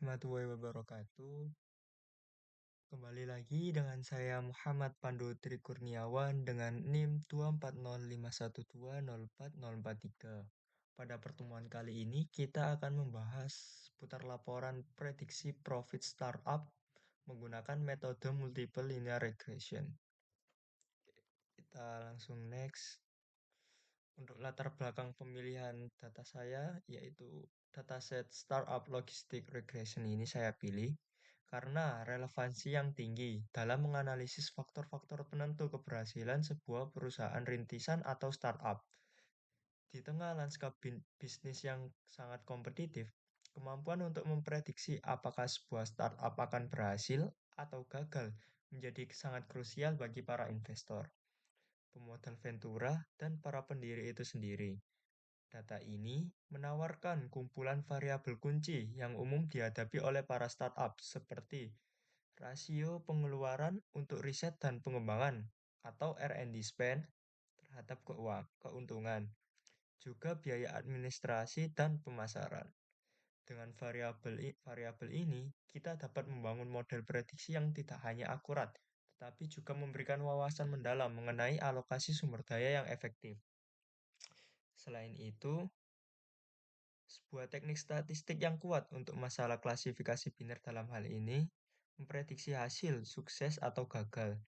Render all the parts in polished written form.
warahmatullahi wabarakatuh. Kembali lagi dengan saya Muhammad Pandu Tri Kurniawan dengan NIM 24051204043. Pada pertemuan kali ini kita akan membahas seputar laporan prediksi profit startup menggunakan metode multiple linear regression. Kita langsung next. Untuk latar belakang pemilihan data saya, yaitu dataset Startup Logistic Regression ini saya pilih karena relevansi yang tinggi dalam menganalisis faktor-faktor penentu keberhasilan sebuah perusahaan rintisan atau startup. Di tengah lanskap bisnis yang sangat kompetitif, kemampuan untuk memprediksi apakah sebuah startup akan berhasil atau gagal menjadi sangat krusial bagi para investor, pemodal ventura, dan para pendiri itu sendiri. Data ini menawarkan kumpulan variabel kunci yang umum dihadapi oleh para startup seperti rasio pengeluaran untuk riset dan pengembangan atau R&D spend terhadap keuntungan, juga biaya administrasi dan pemasaran. Dengan variabel ini, kita dapat membangun model prediksi yang tidak hanya akurat, tetapi juga memberikan wawasan mendalam mengenai alokasi sumber daya yang efektif. Selain itu, sebuah teknik statistik yang kuat untuk masalah klasifikasi biner dalam hal ini memprediksi hasil, sukses, atau gagal.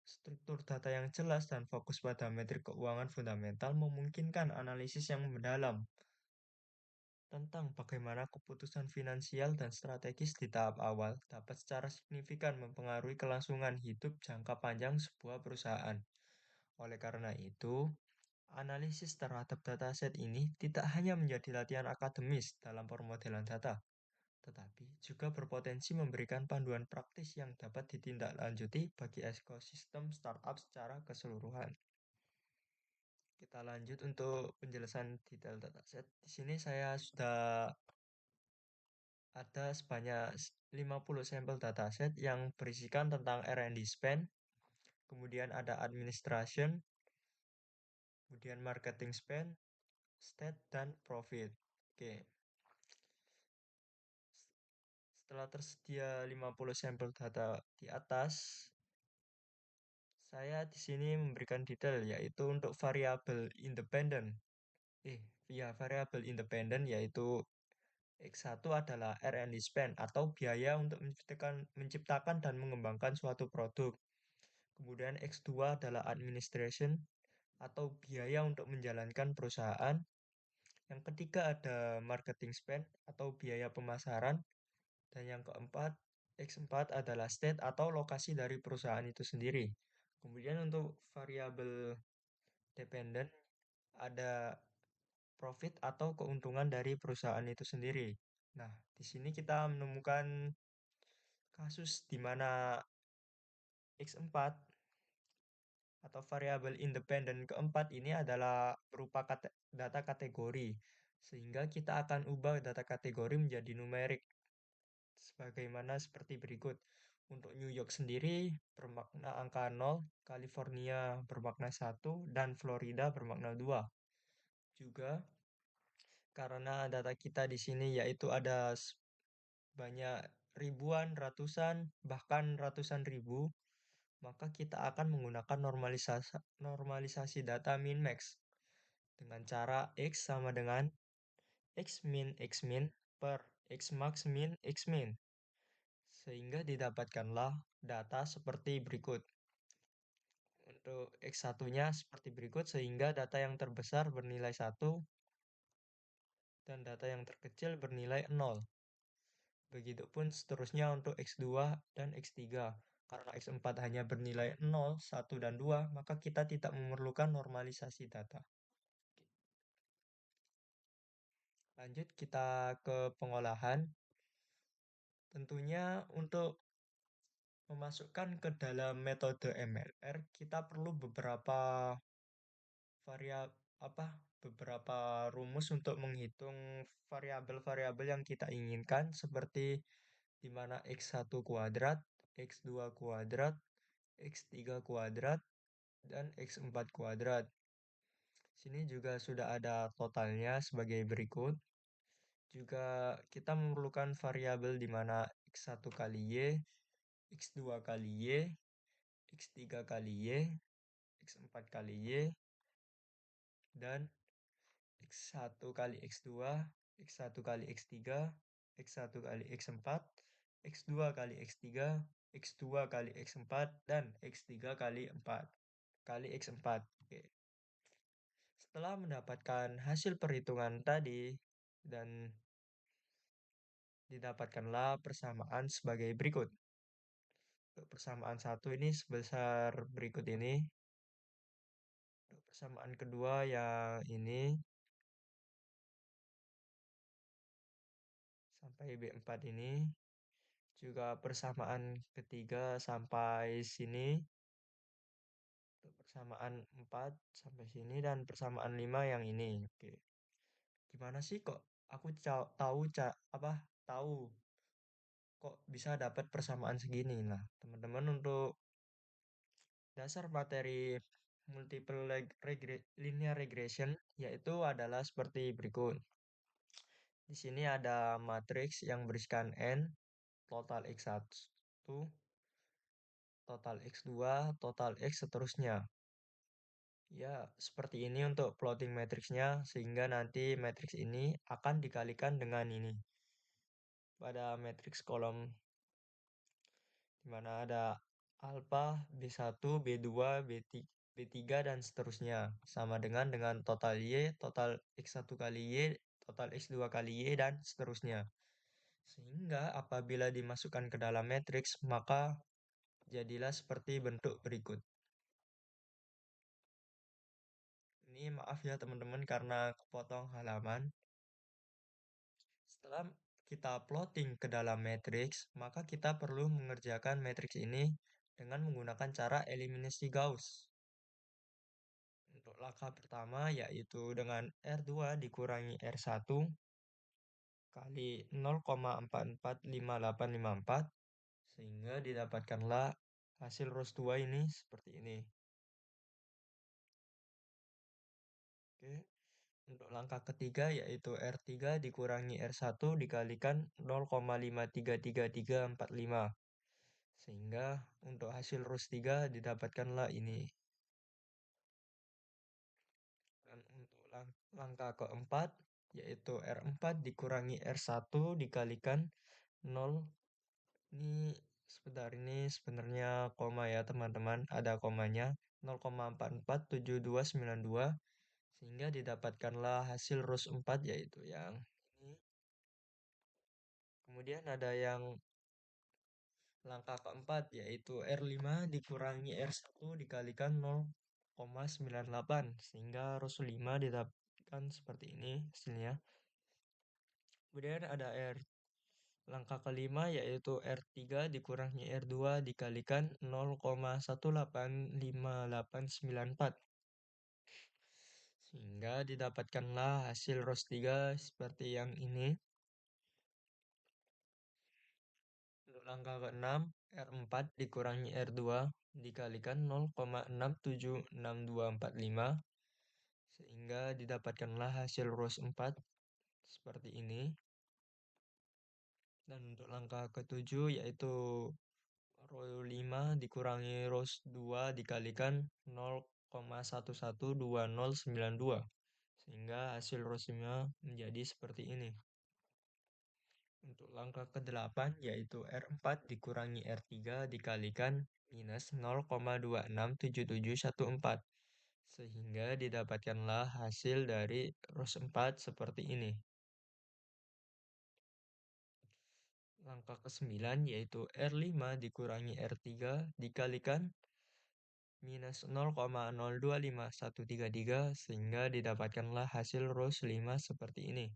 Struktur data yang jelas dan fokus pada metrik keuangan fundamental memungkinkan analisis yang mendalam tentang bagaimana keputusan finansial dan strategis di tahap awal dapat secara signifikan mempengaruhi kelangsungan hidup jangka panjang sebuah perusahaan. Oleh karena itu, analisis terhadap dataset ini tidak hanya menjadi latihan akademis dalam permodelan data, tetapi juga berpotensi memberikan panduan praktis yang dapat ditindaklanjuti bagi ekosistem startup secara keseluruhan. Kita lanjut untuk penjelasan detail dataset. Di sini saya sudah ada sebanyak 50 sampel dataset yang berisikan tentang R&D spend, kemudian ada administration, kemudian marketing spend, state, dan profit. Oke. Setelah tersedia 50 sampel data di atas, saya di sini memberikan detail yaitu untuk variabel independen. Variabel independen yaitu X1 adalah R&D spend atau biaya untuk menciptakan dan mengembangkan suatu produk. Kemudian X2 adalah administration atau biaya untuk menjalankan perusahaan. Yang ketiga ada marketing spend atau biaya pemasaran. Dan yang keempat, X4 adalah state atau lokasi dari perusahaan itu sendiri. Kemudian untuk variabel dependent ada profit atau keuntungan dari perusahaan itu sendiri. Nah, di sini kita menemukan kasus di mana X4 atau variabel independen keempat ini adalah berupa data kategori. Sehingga kita akan ubah data kategori menjadi numerik sebagaimana seperti berikut. Untuk New York sendiri bermakna angka 0, California bermakna 1, dan Florida bermakna 2. Juga karena data kita di sini yaitu ada banyak ribuan, ratusan, bahkan ratusan ribu, maka kita akan menggunakan normalisasi data min-max dengan cara X sama dengan X min per X max min X min. Sehingga didapatkanlah data seperti berikut. Untuk X1-nya seperti berikut, sehingga data yang terbesar bernilai 1 dan data yang terkecil bernilai 0. Begitupun seterusnya untuk X2 dan X3. Karena X4 hanya bernilai 0, 1, dan 2, maka kita tidak memerlukan normalisasi data. Lanjut kita ke pengolahan. Tentunya untuk memasukkan ke dalam metode MLR, kita perlu beberapa rumus untuk menghitung variabel-variabel yang kita inginkan seperti di mana X1 kuadrat, X2 kuadrat, X3 kuadrat, dan X4 kuadrat. Sini juga sudah ada totalnya sebagai berikut. Juga kita memerlukan variabel di mana X1 kali Y, X2 kali Y, X3 kali Y, X4 kali Y, dan X1 kali X2, X1 kali X3, X1 kali X4, X2 kali X3, X2 kali X4, dan X3 kali 4 kali X4. Oke. Setelah mendapatkan hasil perhitungan tadi dan didapatkanlah persamaan sebagai berikut. Untuk persamaan satu ini sebesar berikut ini. Untuk persamaan kedua yang ini sampai B4 ini. Juga persamaan ketiga sampai sini. Untuk persamaan 4 sampai sini dan persamaan 5 yang ini. Oke. Gimana sih kok aku tahu tahu kok bisa dapat persamaan segini? Nah, teman-teman untuk dasar materi multiple linear regression yaitu adalah seperti berikut. Di sini ada matriks yang berisikan n, total x1, total x2, total x seterusnya. Ya, seperti ini untuk plotting matriksnya, sehingga nanti matriks ini akan dikalikan dengan ini. Pada matriks kolom di mana ada alpha, B1, B2, B3, dan seterusnya. Sama dengan total Y, total X1 kali Y, total X2 kali Y, dan seterusnya. Sehingga apabila dimasukkan ke dalam matriks, maka jadilah seperti bentuk berikut. Ini maaf ya teman-teman karena kepotong halaman. Setelah kita plotting ke dalam matriks, maka kita perlu mengerjakan matriks ini dengan menggunakan cara eliminasi Gauss. Untuk langkah pertama yaitu dengan R2 dikurangi R1 kali 0,445854 sehingga didapatkanlah hasil ROS 2 ini seperti ini. Oke. Untuk langkah ketiga yaitu R3 dikurangi R1 dikalikan 0,53335 sehingga untuk hasil ROS 3 didapatkanlah ini. Dan untuk langkah keempat yaitu R4 dikurangi R1 dikalikan 0. Ini sebentar, ini sebenarnya koma ya teman-teman, ada komanya 0,447292 sehingga didapatkanlah hasil ROS 4 yaitu yang ini. Kemudian ada yang langkah keempat yaitu R5 dikurangi R1 dikalikan 0,98 sehingga ROS 5 didapatkan seperti ini hasilnya. Kemudian ada langkah kelima yaitu R3 dikurangi R2 dikalikan 0,185894 sehingga didapatkanlah hasil ROS 3 seperti yang ini. Untuk langkah ke-6, R4 dikurangi R2 dikalikan 0,676245 sehingga didapatkanlah hasil ROS 4 seperti ini. Dan untuk langkah ke-7 yaitu row 5 dikurangi row 2 dikalikan 0,112092 sehingga hasil row 5 menjadi seperti ini. Untuk langkah ke-8 yaitu R4 dikurangi R3 dikalikan minus 0,267714 sehingga didapatkanlah hasil dari row 4 seperti ini. Langkah ke-9 yaitu R5 dikurangi R3 dikalikan minus 0,025133 sehingga didapatkanlah hasil ROS 5 seperti ini.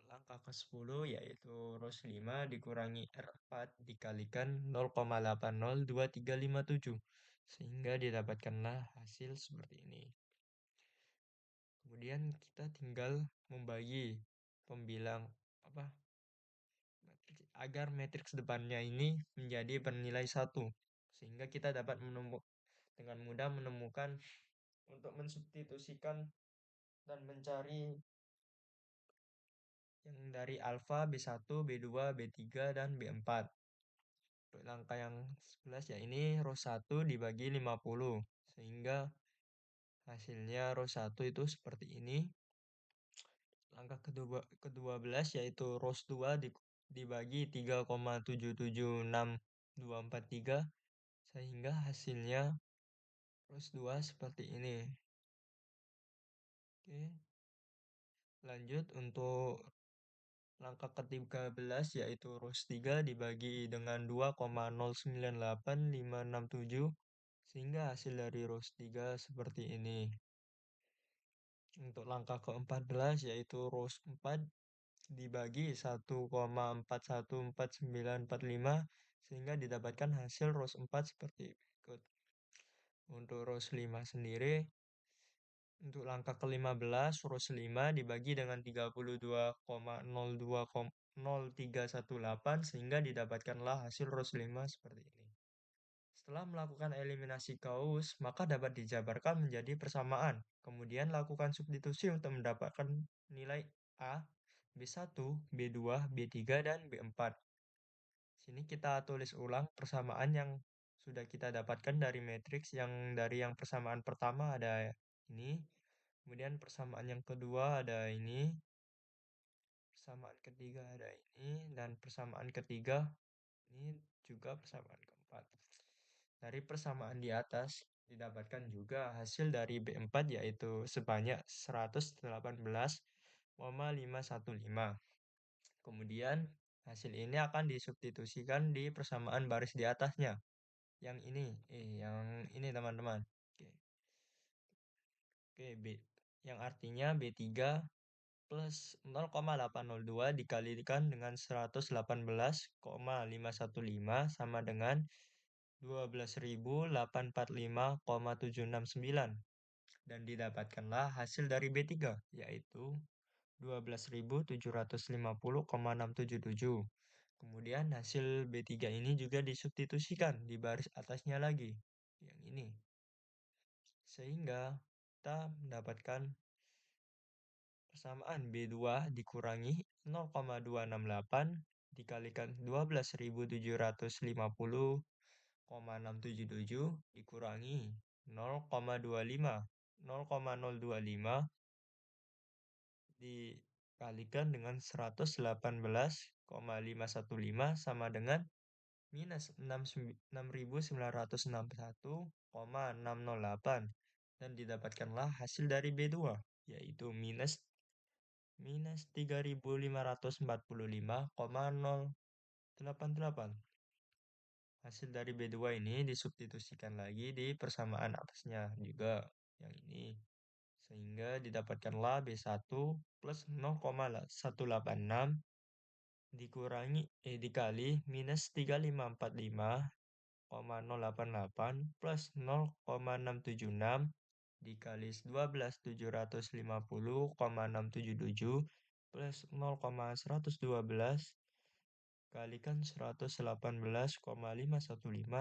Langkah ke-10 yaitu ROS 5 dikurangi R4 dikalikan 0,802357 sehingga didapatkanlah hasil seperti ini. Kemudian kita tinggal membagi pembilang agar matriks depannya ini menjadi bernilai 1 sehingga kita dapat dengan mudah menemukan untuk mensubstitusikan dan mencari yang dari alfa B1, B2, B3, dan B4. Untuk langkah yang 11 ya ini row 1 dibagi 50. Sehingga hasilnya row 1 itu seperti ini. Langkah kedua belas yaitu row 2 dibagi 3,776243 sehingga hasilnya row 2 seperti ini. Oke. Lanjut untuk langkah ke-13 yaitu rows 3 dibagi dengan 2,0985567 sehingga hasil dari rows 3 seperti ini. Untuk langkah ke-14 yaitu rows 4 dibagi 1,414945 sehingga didapatkan hasil rows 4 seperti berikut. Untuk rows 5 sendiri untuk langkah ke-15, rows 5 dibagi dengan 32,020318 sehingga didapatkanlah hasil rows 5 seperti ini. Setelah melakukan eliminasi Gauss, maka dapat dijabarkan menjadi persamaan. Kemudian lakukan substitusi untuk mendapatkan nilai A, B1, B2, B3, dan B4. Sini kita tulis ulang persamaan yang sudah kita dapatkan dari matriks yang persamaan pertama ada ini. Kemudian persamaan yang kedua ada ini, persamaan ketiga ada ini, dan persamaan ketiga ini juga persamaan keempat. Dari persamaan di atas didapatkan juga hasil dari B4 yaitu sebanyak 118,515. Kemudian hasil ini akan disubstitusikan di persamaan baris di atasnya. Yang ini teman-teman. Oke. Oke, yang artinya B3 plus 0,802 dikalikan dengan 118,515 sama dengan 12.845,769 dan didapatkanlah hasil dari B3 yaitu 12.750,677. Kemudian hasil B3 ini juga disubstitusikan di baris atasnya lagi yang ini sehingga kita mendapatkan persamaan B2 dikurangi 0,268 dikalikan 12.750,677 dikurangi 0,025 dikalikan dengan 118,515 sama dengan minus 6.961,608 dan didapatkanlah hasil dari B2 yaitu minus 3.545,088. Hasil dari B2 ini disubstitusikan lagi di persamaan atasnya juga yang ini sehingga didapatkanlah B1 plus 0,186 dikali minus 3545,088 plus 0,676 dikali 12.750,677 plus 0,112 kalikan 118,515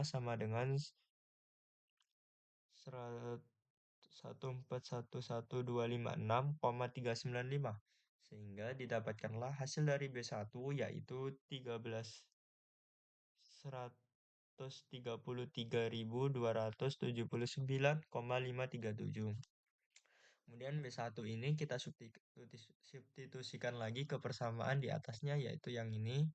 sama dengan 1411256,395 sehingga didapatkanlah hasil dari B1 yaitu 133.279,537. Kemudian B1 ini kita substitusikan lagi ke persamaan di atasnya yaitu yang ini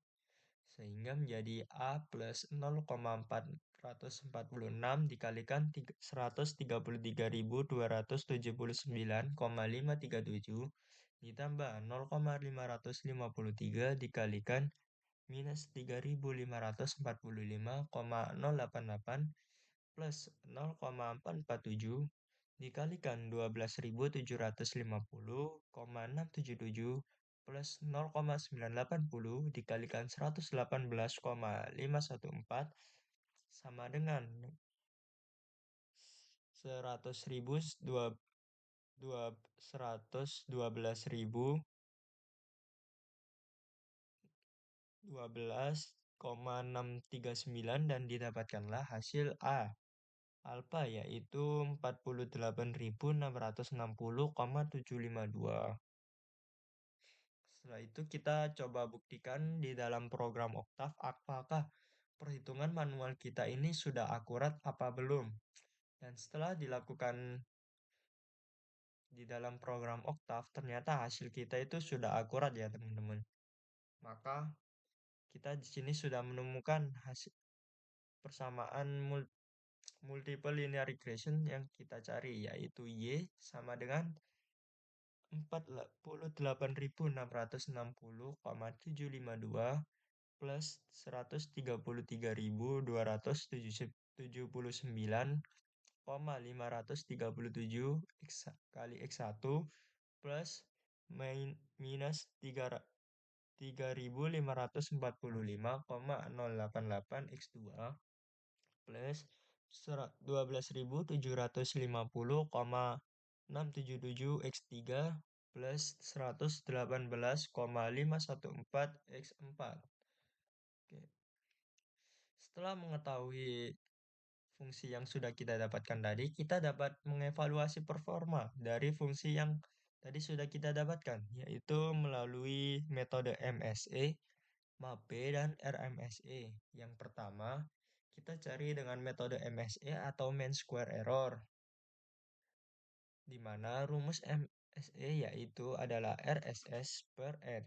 sehingga menjadi A plus 0,446 dikalikan 133.279,537 ditambah 0,553 dikalikan minus 3.545,088 plus 0,447 dikalikan 12.750,677 plus 0,980 dikalikan 118,514 sama dengan 112,639 dan didapatkanlah hasil A alfa yaitu 48.660,752. Setelah itu kita coba buktikan di dalam program Octave apakah perhitungan manual kita ini sudah akurat apa belum. Dan setelah dilakukan di dalam program Octave, ternyata hasil kita itu sudah akurat ya teman-teman. Maka kita di sini sudah menemukan hasil persamaan multiple linear regression yang kita cari, yaitu Y sama dengan 48.660,752 plus 133.279,537 kali X1 plus minus 3.545,088 X2 plus 12.750,677 X3 plus 118,514 X4. Oke. Setelah mengetahui fungsi yang sudah kita dapatkan tadi, kita dapat mengevaluasi performa dari fungsi yang tadi sudah kita dapatkan, yaitu melalui metode MSE, MAPE, dan RMSE. Yang pertama, kita cari dengan metode MSE atau mean square error, di mana rumus MSE yaitu adalah RSS per N,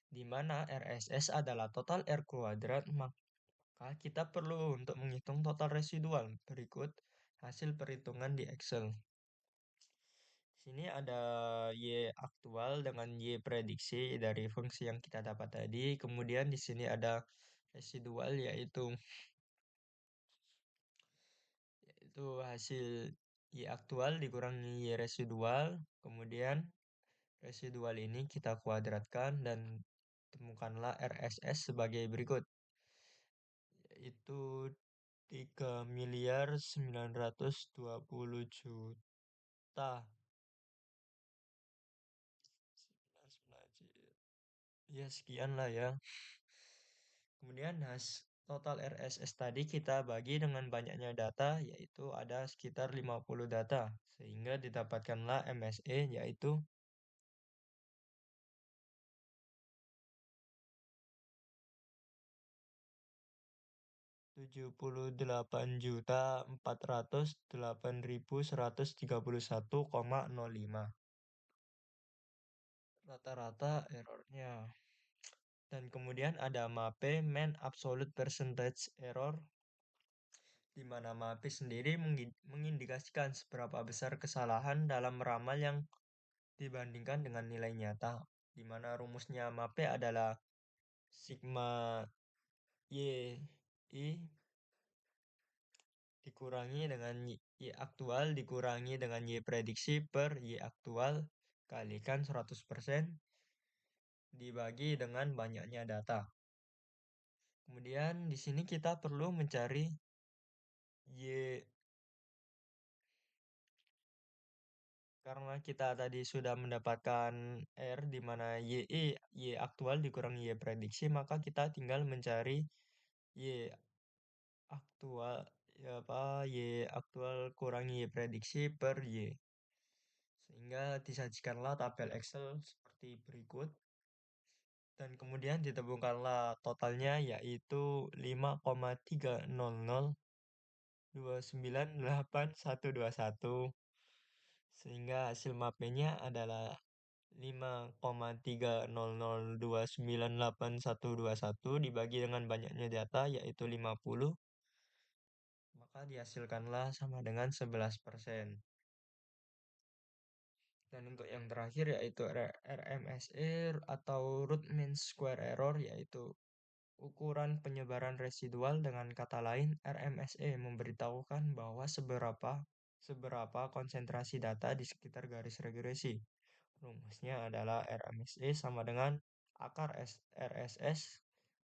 di mana RSS adalah total R kuadrat, maka kita perlu untuk menghitung total residual. Berikut hasil perhitungan di Excel. Di sini ada Y aktual dengan Y prediksi dari fungsi yang kita dapat tadi. Kemudian di sini ada residual yaitu hasil Y aktual dikurangi Y residual. Kemudian residual ini kita kuadratkan dan temukanlah RSS sebagai berikut, yaitu 3.920.000.000. Ya, sekian lah ya. Kemudian total RSS tadi kita bagi dengan banyaknya data, yaitu ada sekitar 50 data. Sehingga didapatkanlah MSE, yaitu 78.408.131,05 rata-rata errornya. Dan kemudian ada MAPE, Mean Absolute Percentage Error, di mana MAPE sendiri mengindikasikan seberapa besar kesalahan dalam meramal yang dibandingkan dengan nilai nyata, di mana rumusnya MAPE adalah sigma Y I dikurangi dengan Y aktual dikurangi dengan Y prediksi per Y aktual kalikan 100% dibagi dengan banyaknya data. Kemudian di sini kita perlu mencari Y, karena kita tadi sudah mendapatkan R di mana Y aktual dikurangi Y prediksi, maka kita tinggal mencari Y aktual Y aktual kurangi Y prediksi per Y. Sehingga disajikanlah tabel Excel seperti berikut. Dan kemudian ditemukanlah totalnya yaitu 5,300298121, sehingga hasil mapnya adalah 5,300298121 dibagi dengan banyaknya data yaitu 50, maka dihasilkanlah sama dengan 11%. Dan untuk yang terakhir yaitu RMSE atau root mean square error, yaitu ukuran penyebaran residual. Dengan kata lain, RMSE memberitahukan bahwa seberapa konsentrasi data di sekitar garis regresi. Rumusnya adalah RMSE sama dengan akar RSS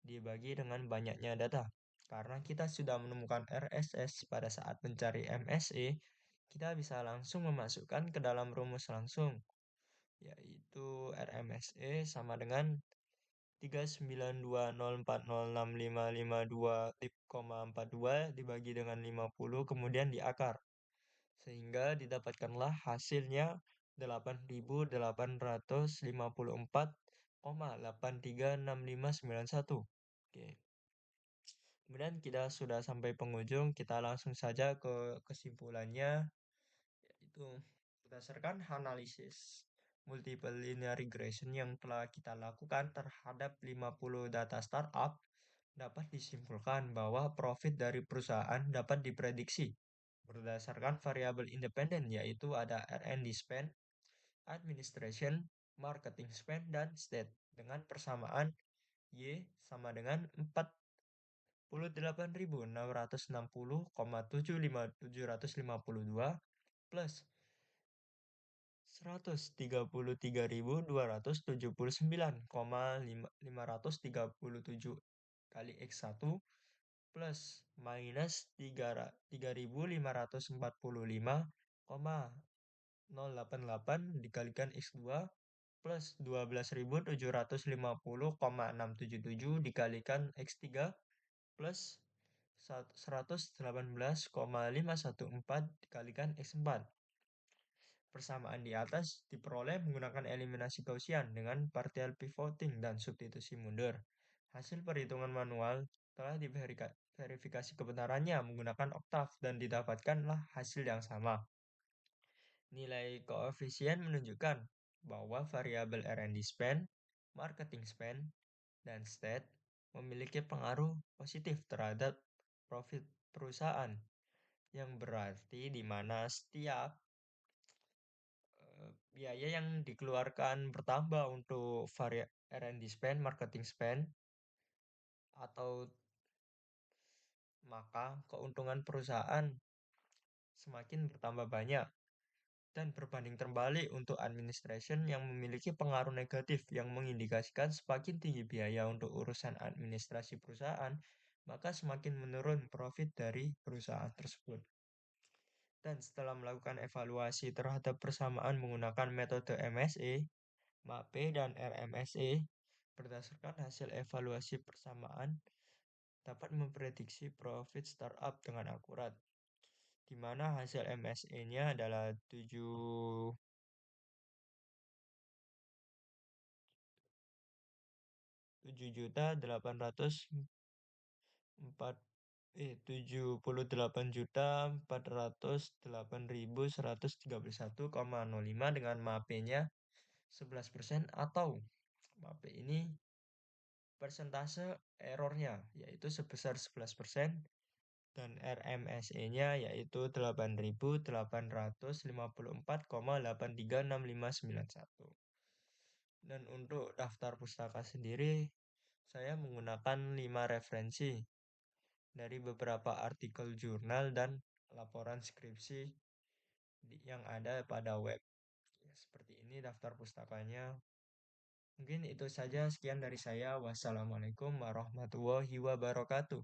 dibagi dengan banyaknya data. Karena kita sudah menemukan RSS pada saat mencari MSE, kita bisa langsung memasukkan ke dalam rumus langsung, yaitu RMSE sama dengan 39204065552,42 dibagi dengan 50 kemudian diakar, sehingga didapatkanlah hasilnya 8.854,83651. Oke. Kemudian kita sudah sampai penghujung, kita langsung saja ke kesimpulannya, yaitu berdasarkan analisis multiple linear regression yang telah kita lakukan terhadap 50 data startup, dapat disimpulkan bahwa profit dari perusahaan dapat diprediksi berdasarkan variabel independen, yaitu ada R&D spend, administration, marketing spend, dan state dengan persamaan Y sama dengan 48.660,752 plus 133.279,537 kali X1 plus minus 3.545,088 dikalikan X2 plus 12.750,677 dikalikan X3 plus 118,514 dikalikan X4. Persamaan di atas diperoleh menggunakan eliminasi Gaussian dengan partial pivoting dan substitusi mundur. Hasil perhitungan manual telah diverifikasi kebenarannya menggunakan Octave dan didapatkanlah hasil yang sama. Nilai koefisien menunjukkan bahwa variabel R&D spend, marketing spend, dan state memiliki pengaruh positif terhadap profit perusahaan, yang berarti di mana setiap biaya yang dikeluarkan bertambah untuk R&D spend, marketing spend, atau maka keuntungan perusahaan semakin bertambah banyak. Dan berbanding terbalik untuk administration yang memiliki pengaruh negatif yang mengindikasikan semakin tinggi biaya untuk urusan administrasi perusahaan, maka semakin menurun profit dari perusahaan tersebut. Dan setelah melakukan evaluasi terhadap persamaan menggunakan metode MSE, MAPE, dan RMSE, berdasarkan hasil evaluasi persamaan, dapat memprediksi profit startup dengan akurat, di mana hasil MSE-nya adalah 78.431.131,05 dengan MAPE-nya 11% atau MAPE ini persentase errornya yaitu sebesar 11% dan RMSE-nya yaitu 8.854,836591. Dan untuk daftar pustaka sendiri, saya menggunakan 5 referensi dari beberapa artikel jurnal dan laporan skripsi yang ada pada web. Ya, seperti ini daftar pustakanya. Mungkin itu saja, sekian dari saya. Wassalamualaikum warahmatullahi wabarakatuh.